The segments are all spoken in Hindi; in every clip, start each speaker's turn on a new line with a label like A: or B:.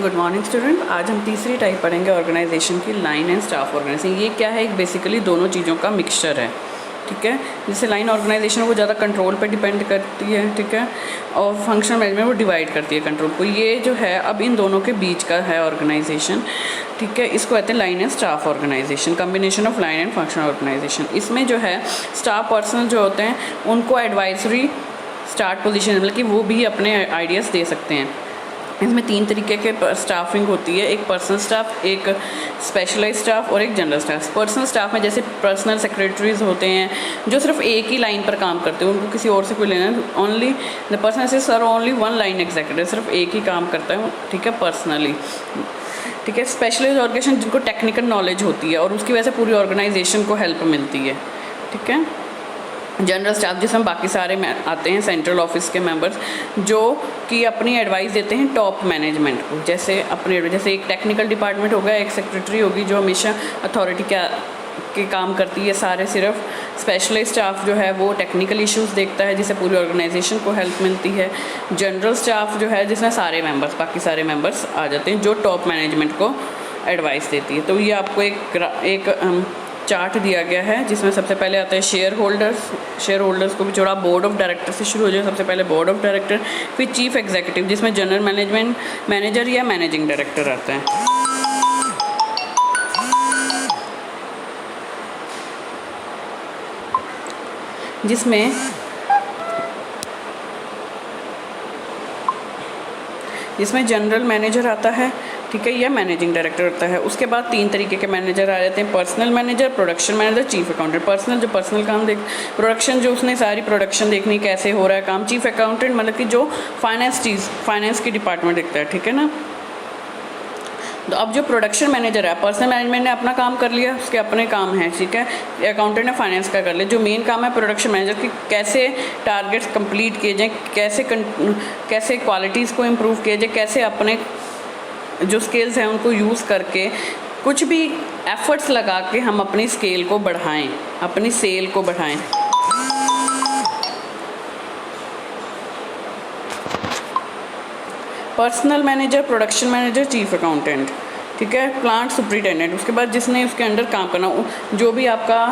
A: Good morning student. आज हम तीसरी टाइप पढ़ेंगे ऑर्गेनाइजेशन की, लाइन एंड स्टाफ ऑर्गेनाइजेशन। ये क्या है? एक बेसिकली दोनों चीज़ों का मिक्सचर है, ठीक है। जैसे लाइन ऑर्गेनाइजेशन वो ज़्यादा कंट्रोल पे डिपेंड करती है, ठीक है, और फंक्शनल मैनेजमेंट वो डिवाइड करती है कंट्रोल को। ये जो है अब इन दोनों के बीच का है ऑर्गेनाइजेशन, ठीक है। इसको कहते हैं line and staff organisation, combination of line and functional organisation. इसमें जो है स्टाफ पर्सनल जो होते हैं उनको एडवाइजरी स्टार्ट पोजीशन, मतलब कि वो भी अपने आइडियाज़ दे सकते हैं। इसमें 3 तरीके के स्टाफिंग होती है, एक पर्सनल स्टाफ, एक स्पेशलाइज स्टाफ और एक जनरल स्टाफ। पर्सनल स्टाफ में जैसे पर्सनल सेक्रेटरीज होते हैं जो सिर्फ एक ही लाइन पर काम करते हैं, उनको किसी और से कोई लेना, ओनली द पर्सन से sir only one line executive, सिर्फ एक ही काम करता है, ठीक है, पर्सनली, ठीक है। स्पेशलाइज ऑर्गेनाइजेशन जिनको टेक्निकल नॉलेज होती है और उसकी वजह से पूरी ऑर्गेनाइजेशन को हेल्प मिलती है, ठीक है। जनरल स्टाफ जिसमें बाकी सारे आते हैं सेंट्रल ऑफिस के मेंबर्स जो कि अपनी एडवाइस देते हैं टॉप मैनेजमेंट को। जैसे एक टेक्निकल डिपार्टमेंट होगा, एक सेक्रेटरी होगी जो हमेशा अथॉरिटी के काम करती है सारे। सिर्फ स्पेशलाइज स्टाफ जो है वो टेक्निकल इश्यूज़ देखता है जिससे पूरी ऑर्गेनाइजेशन को हेल्प मिलती है। जनरल स्टाफ जो है जिसमें सारे मेंबर्स, बाकी सारे मेंबर्स आ जाते हैं जो टॉप मैनेजमेंट को एडवाइस देती है। तो ये आपको एक चार्ट दिया गया है जिसमें सबसे पहले आता है शेयर होल्डर्स को भी जोड़ा। बोर्ड ऑफ डायरेक्टर से शुरू हो जाए, सबसे पहले बोर्ड ऑफ डायरेक्टर, फिर चीफ एग्जीक्यूटिव जिसमें जनरल मैनेजर या मैनेजिंग डायरेक्टर आता है। जिसमें जनरल मैनेजर आता है, ठीक है, या मैनेजिंग डायरेक्टर होता है। उसके बाद 3 तरीके के मैनेजर आ जाते हैं, personal manager, production manager, chief accountant. Personal जो पर्सनल काम प्रोडक्शन जो उसने सारी प्रोडक्शन देखनी कैसे हो रहा है काम। चीफ अकाउंटेंट मतलब कि जो फाइनेंस की डिपार्टमेंट देखता है, ठीक है ना। तो अब जो प्रोडक्शन मैनेजर है, पर्सनल मैनेजमेंट ने अपना काम कर लिया, उसके अपने काम हैं, ठीक है। अकाउंटेंट ने फाइनेंस का कर लिया। जो मेन काम है प्रोडक्शन मैनेजर की, कैसे टारगेट्स कंप्लीट किए जाएँ, कैसे क्वालिटीज़ को इम्प्रूव किया जाए, कैसे अपने जो स्किल्स हैं उनको यूज़ करके कुछ भी एफर्ट्स लगा के हम अपनी स्केल को बढ़ाएं, अपनी सेल को बढ़ाएं। Personal manager, production manager, chief accountant, ठीक है, प्लांट सुपरिटेंडेंट। उसके बाद जिसने उसके अंडर काम करना, जो भी आपका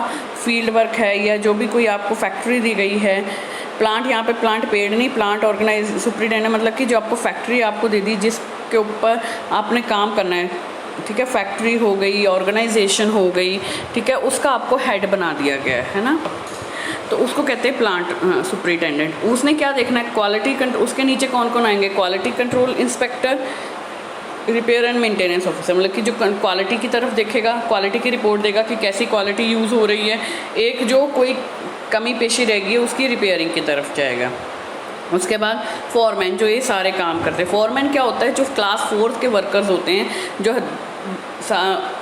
A: फील्ड वर्क है या जो भी कोई आपको फैक्ट्री दी गई है, प्लांट, यहाँ पे प्लांट पेड नहीं, प्लांट ऑर्गेनाइज सुपरिटेंडेंट मतलब कि जो आपको फैक्ट्री आपको दे दी जिसके ऊपर आपने काम करना है, ठीक है, फैक्ट्री हो गई, ऑर्गेनाइजेशन हो गई, ठीक है, उसका आपको हेड बना दिया गया है ना, तो उसको कहते हैं प्लांट सुपरिटेंडेंट। उसने क्या देखना है? Quality control. उसके नीचे कौन कौन आएंगे? Quality control inspector, repair and maintenance officer, मतलब कि जो क्वालिटी की तरफ देखेगा, क्वालिटी की रिपोर्ट देगा कि कैसी क्वालिटी यूज़ हो रही है। एक जो कोई कमी पेशी रहेगी उसकी रिपेयरिंग की तरफ जाएगा। उसके बाद फॉरमैन, जो ये सारे काम करते हैं। फॉरमैन क्या होता है? जो क्लास 4 के वर्कर्स होते हैं जो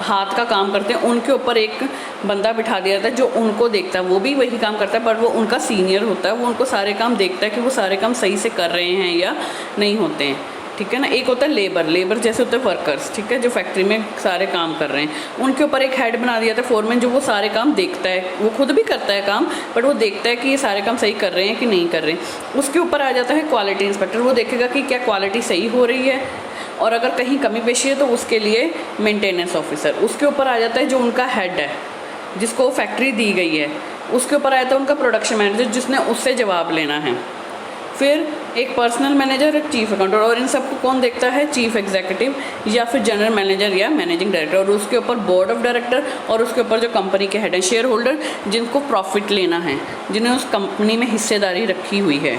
A: हाथ का काम करते हैं, उनके ऊपर एक बंदा बिठा दिया जाता है जो उनको देखता है। वो भी वही काम करता है पर वो उनका सीनियर होता है, वो उनको सारे काम देखता है कि वो सारे काम सही से कर रहे हैं या नहीं होते हैं, ठीक है ना। एक होता है लेबर जैसे होते हैं वर्कर्स, ठीक है, जो फैक्ट्री में सारे काम कर रहे हैं, उनके ऊपर एक हेड बना दिया था फोरमैन, जो वो सारे काम देखता है। वो खुद भी करता है काम बट वो देखता है कि ये सारे काम सही कर रहे हैं कि नहीं कर रहे हैं। उसके ऊपर आ जाता है क्वालिटी इंस्पेक्टर, वो देखेगा कि क्या क्वालिटी सही हो रही है और अगर कहीं कमी पेशी है तो उसके लिए मेंटेनेंस ऑफिसर। उसके ऊपर आ जाता है जो उनका हेड है जिसको फैक्ट्री दी गई है, उसके ऊपर आ जाता है उनका प्रोडक्शन मैनेजर जिसने उससे जवाब लेना है। फिर एक पर्सनल मैनेजर, एक चीफ अकाउंटेंट, और इन सबको कौन देखता है? चीफ एग्जीक्यूटिव या फिर जनरल मैनेजर या मैनेजिंग डायरेक्टर। और उसके ऊपर बोर्ड ऑफ डायरेक्टर और उसके ऊपर जो कंपनी के हेड हैं, शेयर होल्डर, जिनको प्रॉफिट लेना है, जिन्हें उस कंपनी में हिस्सेदारी रखी हुई है,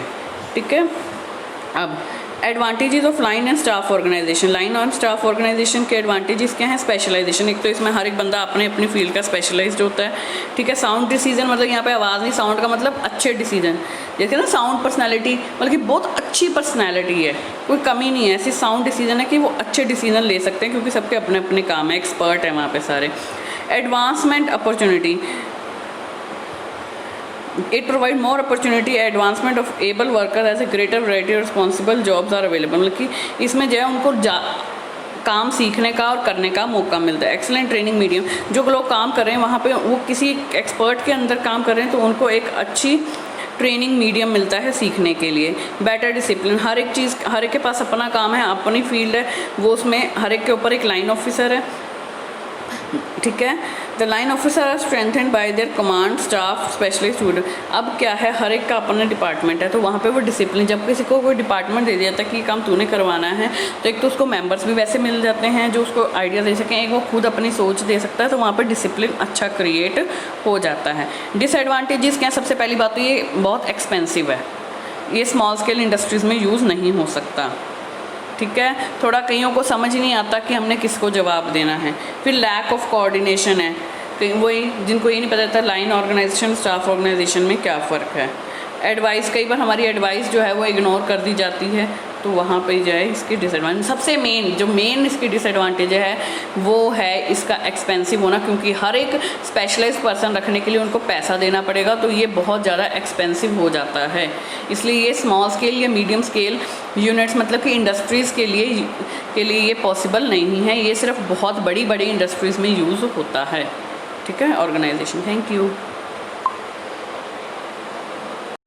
A: ठीक है। अब advantages of line and staff organisation. Line और स्टाफ ऑर्गेनाइजेशन के एडवांटेजेस क्या हैं? स्पेशलाइजेशन। एक तो इसमें हर एक बंदा अपनी फील्ड का स्पेशलाइज्ड होता है, ठीक है। साउंड डिसीजन, मतलब यहाँ पे आवाज़ नहीं, साउंड का मतलब अच्छे डिसीजन, जैसे ना साउंड पर्सनैलिटी, मतलब कि बहुत अच्छी पर्सनैलिटी है, कोई कमी नहीं है, ऐसी साउंड डिसीजन है कि वो अच्छे डिसीजन ले सकते हैं क्योंकि सबके अपने अपने काम है, एक्सपर्ट है वहाँ पे सारे। Advancement opportunity, it provide more opportunity advancement of able worker as a greater variety of responsible jobs are available। मतलब कि इसमें जो है उनको काम सीखने का और करने का मौका मिलता है। एक्सेलेंट ट्रेनिंग मीडियम, जो लोग काम कर रहे हैं वहाँ पे वो किसी एक्सपर्ट के अंदर काम कर रहे हैं तो उनको एक अच्छी ट्रेनिंग मीडियम मिलता है सीखने के लिए, बेटर डिसिप्लिन, हर एक चीज़, हर एक के पास अपना काम है, अपनी फील्ड है, वो उसमें हर एक के ऊपर एक लाइन ऑफिसर है, ठीक है। The line officer are strengthened by their command staff specialist student. अब क्या है, हर एक का अपना डिपार्टमेंट है, तो वहाँ पे वो डिसिप्लिन, जब किसी को कोई डिपार्टमेंट दे दिया था कि काम तूने करवाना है, तो एक तो उसको मेंबर्स भी वैसे मिल जाते हैं जो उसको आइडिया दे सकें, एक वो खुद अपनी सोच दे सकता है, तो वहाँ पर डिसिप्लिन अच्छा क्रिएट हो जाता है। डिसएडवांटेजेस क्या, सबसे पहली बात तो ये बहुत एक्सपेंसिव है, ये स्मॉल स्केल इंडस्ट्रीज़ में यूज़ नहीं हो सकता, ठीक है। थोड़ा कईयों को समझ नहीं आता कि हमने किसको जवाब देना है। फिर लैक ऑफ कोऑर्डिनेशन है, कहीं वही जिनको ये नहीं पता था लाइन ऑर्गेनाइजेशन स्टाफ ऑर्गेनाइजेशन में क्या फ़र्क है। एडवाइस, कई बार हमारी एडवाइस जो है वो इग्नोर कर दी जाती है, तो वहाँ पे जो है इसकी डिसएडवांटेज, सबसे मेन इसकी डिसएडवांटेज है वो है इसका एक्सपेंसिव होना, क्योंकि हर एक स्पेशलाइज्ड पर्सन रखने के लिए उनको पैसा देना पड़ेगा, तो ये बहुत ज़्यादा एक्सपेंसिव हो जाता है। इसलिए ये स्मॉल स्केल या मीडियम स्केल यूनिट्स, मतलब कि इंडस्ट्रीज़ के लिए ये पॉसिबल नहीं है, ये सिर्फ बहुत बड़ी इंडस्ट्रीज़ में यूज़ होता है, ठीक है, ऑर्गेनाइजेशन। Thank you.